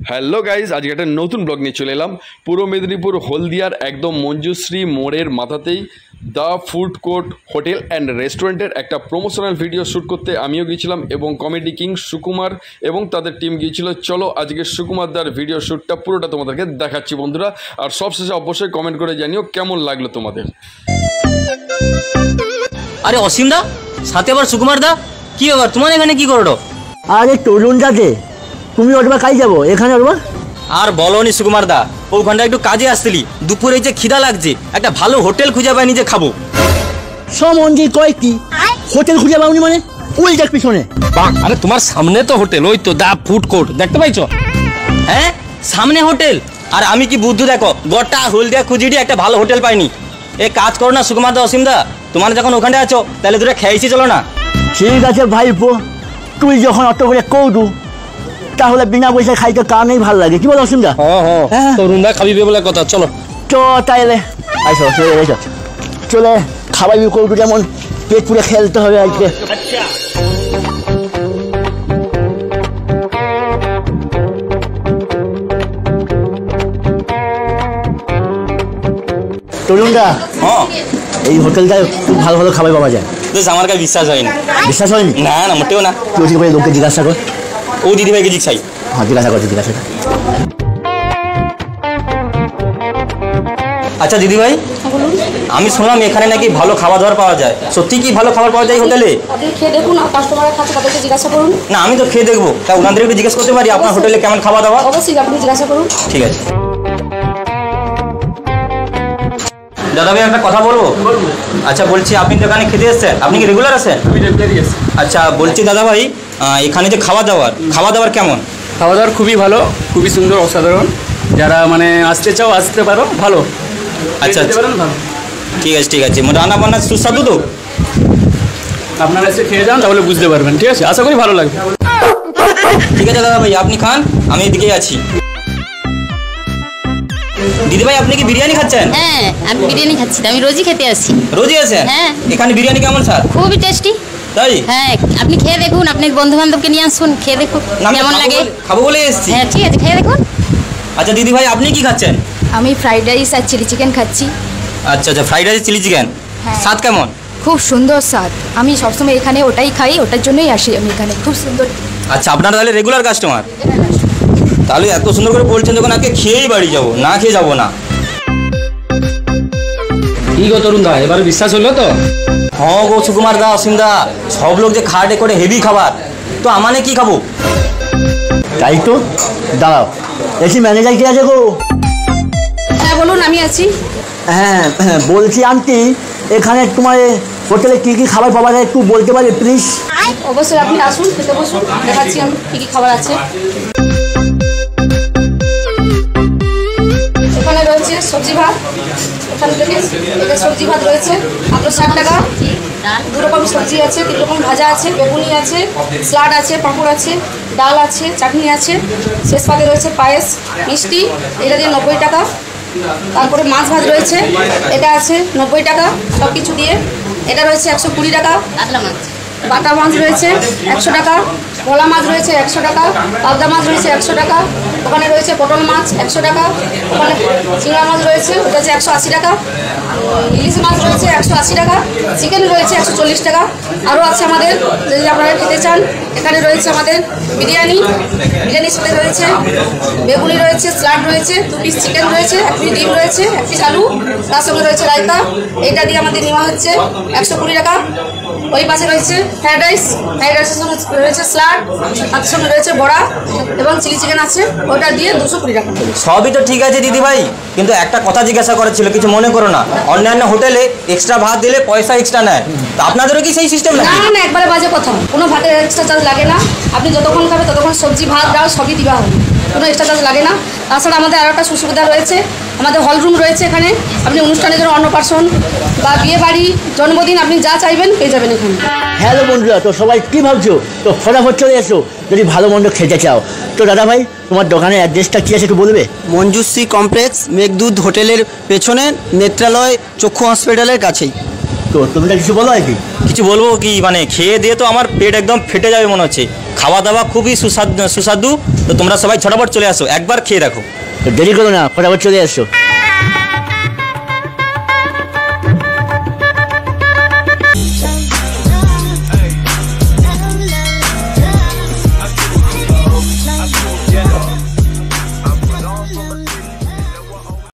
Hello guys, আজকে একটা নতুন ব্লগ নিয়ে চলে এলাম। পূর্ব মেদিনীপুর হলদিয়ার একদম মঞ্জুশ্রী মোড়ের মাথাতেই the food court hotel and রেস্টুরেন্টের একটা প্রমোশনাল ভিডিও শ্যুট করতে আমিও গিয়েছিলাম এবং কমেডি কিং সুকুমার এবং তাদের টিম গিয়েছিল। চলো আজকে সুকুমার দার ভিডিও শ্যুটটা পুরোটা তোমাদেরকে দেখাচ্ছি বন্ধুরা। আর সবশেষে অবশ্যই কমেন্ট করে জানিও কেমন লাগলো তোমাদের। আরে অসীম দা, সাথে আবার সুকুমার দা, কি ব্যাপার তোমার এখানে কি করো? আরে তরুণ যাতে তুমি ওঠবা কাজ যাবো এখানে ওঠবা। আর বলনি সুকুমার দা, ওখানটা একটু কাজে আসছিলি, দুপুরে যে খিদা লাগছে, একটা ভালো হোটেল খুঁজে পাইনি যে খাবো। সমন্দি কয় কি হোটেল খুঁজে পাওনি মানে? ওই দেখ পিছনে। আরে তোমার সামনে তো হোটেল, ওই তো দা ফুড কোর্ট, দেখতে পাইছো? হ্যাঁ সামনে হোটেল, আর আমি কি বুদ্ধু দেখো, গোটা হলদিয়া খুঁজিটি একটা ভালো হোটেল পাইনি। এ কাজ করো না সুকুমার দা, অসীম দা, তোমার যখন ওখানে আছো তাহলে তোরা খেয়েছি চলো না। ঠিক আছে ভাইপো, তুই যখন অত করে কৌদু তাহলে বিনা পয়সায় খাইতে কারণেই ভালো লাগে, কি বল অসীম দা? হ্যাঁ তরুণ দা খাবি বলে কথা, চলো তাইলে আইসো চলে খাবাই কৌদু, যেমন পেট পুরে খেলতে হবে আজকে। তরুণ দা, এই হোটেলটায় খুব ভালো ভালো খাবার পাওয়া যায়। আমার কাছে বিশ্বাস হয়নি। বিশ্বাস হয়নি? না না মোটেও না। তুই ওদিকে ভাই লোককে জিজ্ঞাসা কর। ও দিদি ভাইকে জিজ্ঞাসাই। হ্যাঁ জিজ্ঞাসা করছি, জিজ্ঞাসা কর। আচ্ছা দিদি ভাই, আমি শুনলাম এখানে নাকি ভালো খাবার দাবার পাওয়া যায়, সত্যি কি ভালো খাবার পাওয়া যায় হোটেলে? খেয়ে দেখুন, কাস্টমারের কাছে তাদেরকে জিজ্ঞাসা করুন। না আমি তো খেয়ে দেখবো, তা ওনাদের একটু জিজ্ঞেস করতে পারি আপনার হোটেলে কেমন খাওয়া দাওয়া? অবশ্যই আপনি জিজ্ঞাসা করুন। ঠিক আছে দাদা ভাই, একটা কথা বলবো। আচ্ছা বলছি, আপনি তো এখানে খেতে এসছেন, আপনি কি রেগুলার আছেন? আমি রেগুলারই আছি। আচ্ছা বলছি দাদা ভাই, এখানে যে খাওয়া দাওয়ার কেমন? খাওয়া দাওয়ার খুবই ভালো, খুবই সুন্দর, অসাধারণ। যারা মানে আসতে চাও আসতে পারো, ভালো। আচ্ছা ভালো, ঠিক আছে ঠিক আছে। রান্না বান্না সুস্বাদু তো? আপনারা এসে খেয়ে যান, তাহলে বুঝতে পারবেন। ঠিক আছে, আশা করি ভালো লাগবে। ঠিক আছে দাদা ভাই, আপনি খান, আমি এদিকেই আছি। দিদি ভাই, আপনি কি বিরিয়ানি খাচ্ছেন? হ্যাঁ আমি বিরিয়ানি খাচ্ছি, আমি রোজই খেতে আসছি। রোজই আছেন? হ্যাঁ। এখানে বিরিয়ানি কেমন স্যার? খুবই টেস্টি। তাই? হ্যাঁ আপনি খেয়ে দেখুন, আপনার বন্ধু বান্ধবকে নিয়ে আসুন, খেয়ে দেখুন কেমন লাগে। খাবো বলে এসেছি। হ্যাঁ ঠিক আছে, খেয়ে দেখুন। আচ্ছা দিদি ভাই, আপনি কি খাচ্ছেন? আমি ফ্রাইড রাইস আর চিলি চিকেন খাচ্ছি। আচ্ছা আচ্ছা, ফ্রাইড রাইস চিলি চিকেন, স্বাদ কেমন? খুব সুন্দর স্বাদ, আমি সবসময় এখানে ওটাই খাই, ওটার জন্যই আসি আমি এখানে, খুব সুন্দর। আচ্ছা আপনারা তাহলে রেগুলার কাস্টমার? তাহলে এত সুন্দর করে বলছেন যখন, আজকে খেয়েই বাড়ি যাবো, না খেয়ে যাবো না। কি গো তরুণ দা, এবারে বিশ্বাস হলো তো? হ্যাঁ গো সুকুমার দা, অসীম দা, সব লোক যে খাটে করে হেভি খাবার, তো আমানে কি খাবো? তাই তো, দাঁড়াও দেখি ম্যানেজার কি আছে গো। হ্যাঁ বলুন, আমি আছি। হ্যাঁ বলছি আন্টি, এখানে তোমার হোটেলে কী কী খাবার পাওয়া যায় একটু বলতে পারি প্লিজ? অবশ্যই আপনি আসুন, খেতে বসুন, দেখাচ্ছি আমি কী কী খাবার আছে। এখানে রয়েছে সবজি ভাত, এখান থেকে এটা সবজি ভাত রয়েছে মাত্র 60 টাকা। 2 রকম সবজি আছে, 3 রকম ভাজা আছে, বেগুনি আছে, স্যালাড আছে, পাঁপড় আছে, ডাল আছে, চাটনি আছে, শেষ পাতে রয়েছে পায়েস, মিষ্টি, এটা দিয়ে 90 টাকা। তারপরে মাছ ভাত রয়েছে, এটা আছে 90 টাকা সব কিছু দিয়ে। এটা রয়েছে 120 টাকা। বাটা মাছ রয়েছে 100 টাকা, ভোলা মাছ রয়েছে 100 টাকা, পাবদা মাছ রয়েছে 100 টাকা, ওখানে রয়েছে পটল মাছ 100 টাকা, ওখানে চিংড়া মাছ রয়েছে ওটা হচ্ছে 180 টাকা, ইলিশ মাছ রয়েছে 180 টাকা, চিকেন রয়েছে 140 টাকা। আরও আছে আমাদের, যদি আপনারা খেতে চান, এখানে রয়েছে আমাদের বিরিয়ানির সাথে রয়েছে বেগুনি রয়েছে, স্যালাড রয়েছে, 2 পিস চিকেন রয়েছে, 1 পিস ডিম রয়েছে, 1 পিস আলু, তার সঙ্গে রয়েছে রায়তা। এটা দিয়ে আমাদের নেওয়া হচ্ছে 120 টাকা। ওই পাশে রয়েছে ফ্রাইড রাইসের সঙ্গে রয়েছে স্যালাড, তার সঙ্গে রয়েছে বড়া এবং চিলি চিকেন আছে, ওটা দিয়ে 220 টাকা। সবই তো ঠিক আছে দিদি ভাই, কিন্তু একটা কথা জিজ্ঞাসা করার ছিল, কিছু মনে করো না। অন্যান্য হোটেলে এক্সট্রা ভাত দিলে পয়সা এক্সট্রা নেয়, তো আপনাদেরও কি সেই সিস্টেম? না না, একবারে বাজে কথা, কোনো ভাতের এক্সট্রা চার্জ লাগে না। আপনি যতক্ষণ খাবেন ততক্ষণ সবজি ভাত ডাল সবই দেওয়া হবে, কোনো এক্সট্রা চার্জ লাগে না। তাছাড়া আমাদের আরও একটা সুবিধা রয়েছে, আমাদের হল রুম রয়েছে এখানে। আপনি অনুষ্ঠানের জন্য অন্নপ্রাশন বা বিয়ে বাড়ি, জন্মদিন, আপনি যা চাইবেন পেয়ে যাবেন এখানে। হ্যালো বন্ধুরা, তো সবাই কী ভাবছো? তো ফটাফট চলে এসো যদি ভালো মন্দ খেতে চাও। তো দাদা ভাই, তোমার দোকানের অ্যাড্রেসটা কী আছে একটু বলবে? মঞ্জুশ্রী কমপ্লেক্স, মেঘদূত হোটেলের পেছনে, নেত্রালয় চক্ষু হসপিটালের কাছেই। তো তোমরা কিছু বলো আর কি? কিছু বলবো কি, মানে খেয়ে দিয়ে তো আমার পেট একদম ফেটে যাবে মনে হচ্ছে। খাওয়া দাওয়া খুবই সুস্বাদু। তো তোমরা সবাই ঝটাপট চলে আসো, একবার খেয়ে রাখো। তো দেরি করো না, ফটাফট চলে এসো।